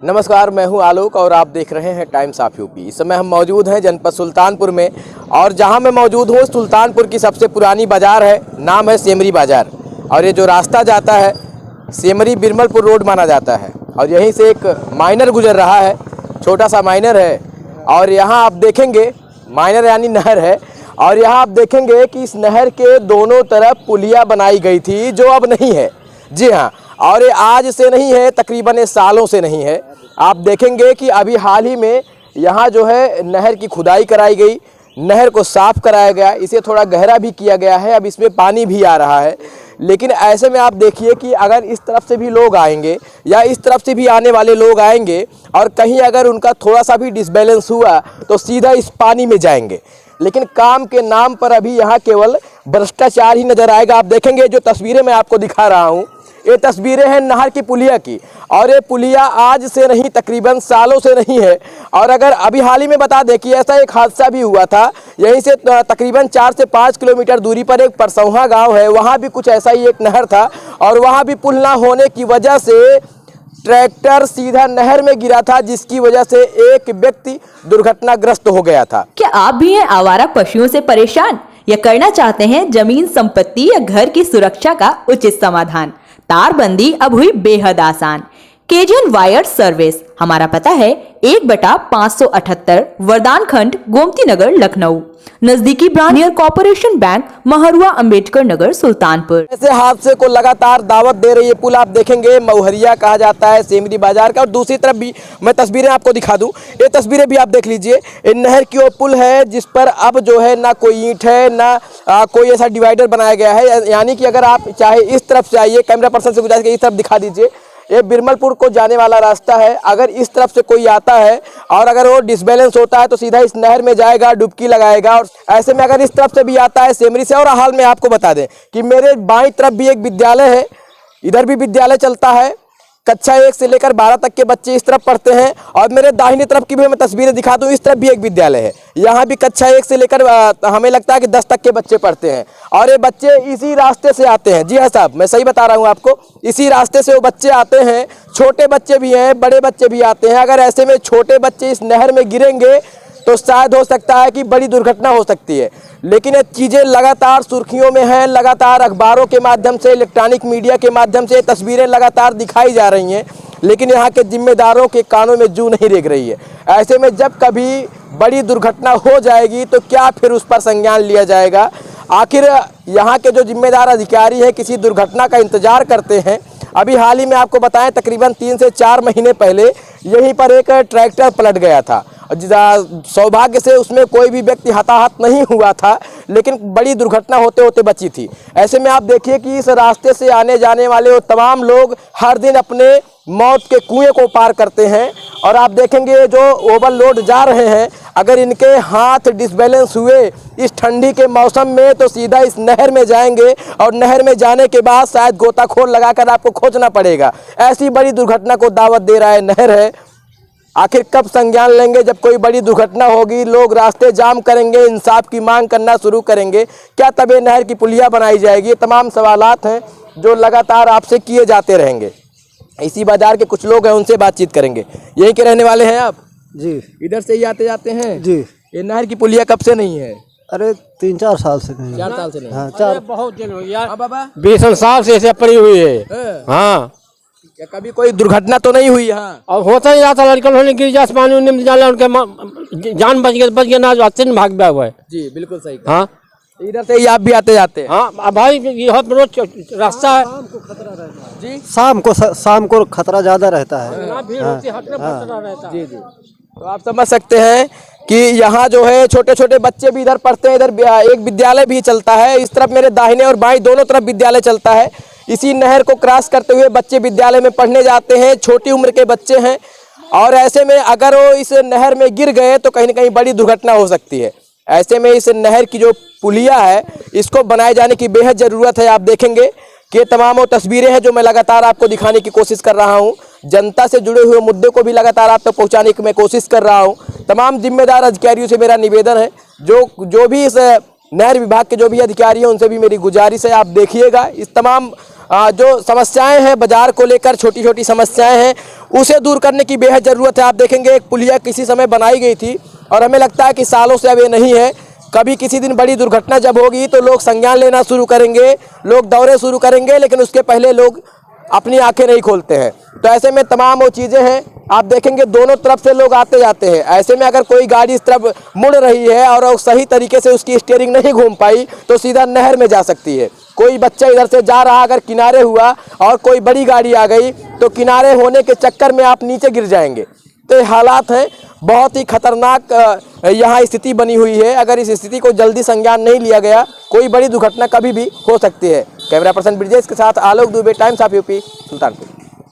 नमस्कार, मैं हूं आलोक और आप देख रहे हैं टाइम्स ऑफ यूपी। इस समय हम मौजूद हैं जनपद सुल्तानपुर में और जहां मैं मौजूद हूं सुल्तानपुर की सबसे पुरानी बाज़ार है, नाम है सेमरी बाज़ार। और ये जो रास्ता जाता है सेमरी बिरमलपुर रोड माना जाता है और यहीं से एक माइनर गुजर रहा है, छोटा सा माइनर है। और यहाँ आप देखेंगे माइनर यानी नहर है और यहाँ आप देखेंगे कि इस नहर के दोनों तरफ पुलिया बनाई गई थी जो अब नहीं है। जी हाँ, और ये आज से नहीं है, तकरीबन सालों से नहीं है। आप देखेंगे कि अभी हाल ही में यहाँ जो है नहर की खुदाई कराई गई, नहर को साफ़ कराया गया, इसे थोड़ा गहरा भी किया गया है, अब इसमें पानी भी आ रहा है। लेकिन ऐसे में आप देखिए कि अगर इस तरफ से भी लोग आएंगे या इस तरफ से भी आने वाले लोग आएंगे और कहीं अगर उनका थोड़ा सा भी डिसबैलेंस हुआ तो सीधा इस पानी में जाएंगे। लेकिन काम के नाम पर अभी यहाँ केवल भ्रष्टाचार ही नज़र आएगा। आप देखेंगे जो तस्वीरें मैं आपको दिखा रहा हूँ, ये तस्वीरें हैं नहर की पुलिया की और ये पुलिया आज से नहीं तकरीबन सालों से नहीं है। और अगर अभी हाल ही में बता दें कि ऐसा एक हादसा भी हुआ था, यहीं से तकरीबन 4 से 5 किलोमीटर दूरी पर एक परसौहा गांव है, वहाँ भी कुछ ऐसा ही एक नहर था और वहाँ भी पुल ना होने की वजह से ट्रैक्टर सीधा नहर में गिरा था, जिसकी वजह से एक व्यक्ति दुर्घटनाग्रस्त हो गया था। क्या आप भी हैं आवारा पशुओं से परेशान या करना चाहते हैं जमीन संपत्ति या घर की सुरक्षा का उचित समाधान? तारबंदी अब हुई बेहद आसान। केजीएन वायर सर्विस, हमारा पता है 1/578 वरदान खंड, गोमती नगर, लखनऊ। नजदीकी branch near corporation bank, Mahrua, Ambedkar Nagar, Sultanpur. ऐसे हादसे को लगातार दावत दे रही है पुल। आप देखेंगे मौहरिया कहा जाता है सेमरी बाजार का। और दूसरी तरफ भी मैं तस्वीरें आपको दिखा दूं, ये तस्वीरें भी आप देख लीजिए। ये नहर की वो पुल है जिस पर अब जो है ना कोई ईंट है ना कोई ऐसा डिवाइडर बनाया गया है। यानी कि अगर आप चाहे इस तरफ से आइए, कैमरा पर्सन से गुजारिश इस तरफ दिखा दीजिए, ये बिरमलपुर को जाने वाला रास्ता है। अगर इस तरफ से कोई आता है और अगर वो डिसबैलेंस होता है तो सीधा इस नहर में जाएगा, डुबकी लगाएगा। और ऐसे में अगर इस तरफ से भी आता है सेमरी से, और हाल में आपको बता दें कि मेरे बाईं तरफ भी एक विद्यालय है, इधर भी विद्यालय चलता है। कक्षा 1 से लेकर 12 तक के बच्चे इस तरफ पढ़ते हैं। और मेरे दाहिनी तरफ की भी मैं तस्वीरें दिखा दूं, इस तरफ भी एक विद्यालय है, यहाँ भी कक्षा 1 से लेकर हमें लगता है कि 10 तक के बच्चे पढ़ते हैं। और ये बच्चे इसी रास्ते से आते हैं। जी हाँ साहब, मैं सही बता रहा हूँ आपको, इसी रास्ते से वो बच्चे आते हैं। छोटे बच्चे भी हैं, बड़े बच्चे भी आते हैं। अगर ऐसे में छोटे बच्चे इस नहर में गिरेंगे तो शायद हो सकता है कि बड़ी दुर्घटना हो सकती है। लेकिन ये चीज़ें लगातार सुर्खियों में हैं, लगातार अखबारों के माध्यम से, इलेक्ट्रॉनिक मीडिया के माध्यम से तस्वीरें लगातार दिखाई जा रही हैं, लेकिन यहाँ के जिम्मेदारों के कानों में जू नहीं रेंग रही है। ऐसे में जब कभी बड़ी दुर्घटना हो जाएगी तो क्या फिर उस पर संज्ञान लिया जाएगा? आखिर यहाँ के जो जिम्मेदार अधिकारी हैं किसी दुर्घटना का इंतजार करते हैं। अभी हाल ही में आपको बताएं तकरीबन 3 से 4 महीने पहले यहीं पर एक ट्रैक्टर पलट गया था। सौभाग्य से उसमें कोई भी व्यक्ति हताहत नहीं हुआ था, लेकिन बड़ी दुर्घटना होते होते बची थी। ऐसे में आप देखिए कि इस रास्ते से आने जाने वाले वो तमाम लोग हर दिन अपने मौत के कुएं को पार करते हैं। और आप देखेंगे जो ओवरलोड जा रहे हैं, अगर इनके हाथ डिसबैलेंस हुए इस ठंडी के मौसम में तो सीधा इस नहर में जाएंगे और नहर में जाने के बाद शायद गोताखोर लगाकर आपको खोजना पड़ेगा। ऐसी बड़ी दुर्घटना को दावत दे रहा है नहर है। आखिर कब संज्ञान लेंगे? जब कोई बड़ी दुर्घटना होगी, लोग रास्ते जाम करेंगे, इंसाफ की मांग करना शुरू करेंगे, क्या तब ये नहर की पुलिया बनाई जाएगी? ये तमाम सवालात हैं जो लगातार आपसे किए जाते रहेंगे। इसी बाजार के कुछ लोग हैं, उनसे बातचीत करेंगे। यहीं के रहने वाले हैं आप? जी, इधर से ही आते जाते हैं? जी। ये नहर की पुलिया कब से नहीं है? अरे 3-4 साल से नहीं। 4 साल से नहीं? हाँ, 4 बहुत दिन हो गया। बाबा 20 साल से ऐसे पड़ी हुई है। हाँ, क्या कभी कोई दुर्घटना तो नहीं हुई यहाँ? और होता ही जाता, लड़कन होने गिर जाए पानी में जाने, उनके जान बच गया ना, जो अच्छे में भाग गया हुआ है। जी बिल्कुल सही। हाँ, इधर से ही आप भी आते जाते हैं? हाँ अब भाई ये रोज रास्ता है। जी, शाम को खतरा ज्यादा रहता है। भीड़ होती है, रहता है। जी जी। तो आप समझ सकते हैं कि यहाँ जो है छोटे छोटे बच्चे भी इधर पढ़ते हैं। इधर एक विद्यालय भी चलता है, इस तरफ मेरे दाहिने और बाएं दोनों तरफ विद्यालय चलता है। इसी नहर को क्रॉस करते हुए बच्चे विद्यालय में पढ़ने जाते हैं, छोटी उम्र के बच्चे हैं। और ऐसे में अगर वो इस नहर में गिर गए तो कहीं ना कहीं बड़ी दुर्घटना हो सकती है। ऐसे में इस नहर की जो पुलिया है इसको बनाए जाने की बेहद ज़रूरत है। आप देखेंगे कि तमाम वो तस्वीरें हैं जो मैं लगातार आपको दिखाने की कोशिश कर रहा हूँ। जनता से जुड़े हुए मुद्दे को भी लगातार आप तक पहुँचाने की मैं कोशिश कर रहा हूँ। तमाम जिम्मेदार अधिकारियों से मेरा निवेदन है, जो भी इस नहर विभाग के जो भी अधिकारी हैं उनसे भी मेरी गुजारिश है, आप देखिएगा इस तमाम जो समस्याएं हैं बाजार को लेकर, छोटी छोटी समस्याएं हैं, उसे दूर करने की बेहद ज़रूरत है। आप देखेंगे एक पुलिया किसी समय बनाई गई थी और हमें लगता है कि सालों से अब ये नहीं है। कभी किसी दिन बड़ी दुर्घटना जब होगी तो लोग संज्ञान लेना शुरू करेंगे, लोग दौरे शुरू करेंगे, लेकिन उसके पहले लोग अपनी आंखें नहीं खोलते हैं। तो ऐसे में तमाम वो चीज़ें हैं, आप देखेंगे दोनों तरफ से लोग आते जाते हैं। ऐसे में अगर कोई गाड़ी इस तरफ मुड़ रही है और वो सही तरीके से उसकी स्टीयरिंग नहीं घूम पाई तो सीधा नहर में जा सकती है। कोई बच्चा इधर से जा रहा अगर किनारे हुआ और कोई बड़ी गाड़ी आ गई तो किनारे होने के चक्कर में आप नीचे गिर जाएंगे। तो ये हालात हैं, बहुत ही खतरनाक यहाँ स्थिति बनी हुई है। अगर इस स्थिति को जल्दी संज्ञान नहीं लिया गया, कोई बड़ी दुर्घटना कभी भी हो सकती है। कैमरा पर्सन ब्रिजेश के साथ Alok Dubey, Times of UP, Sultanpur.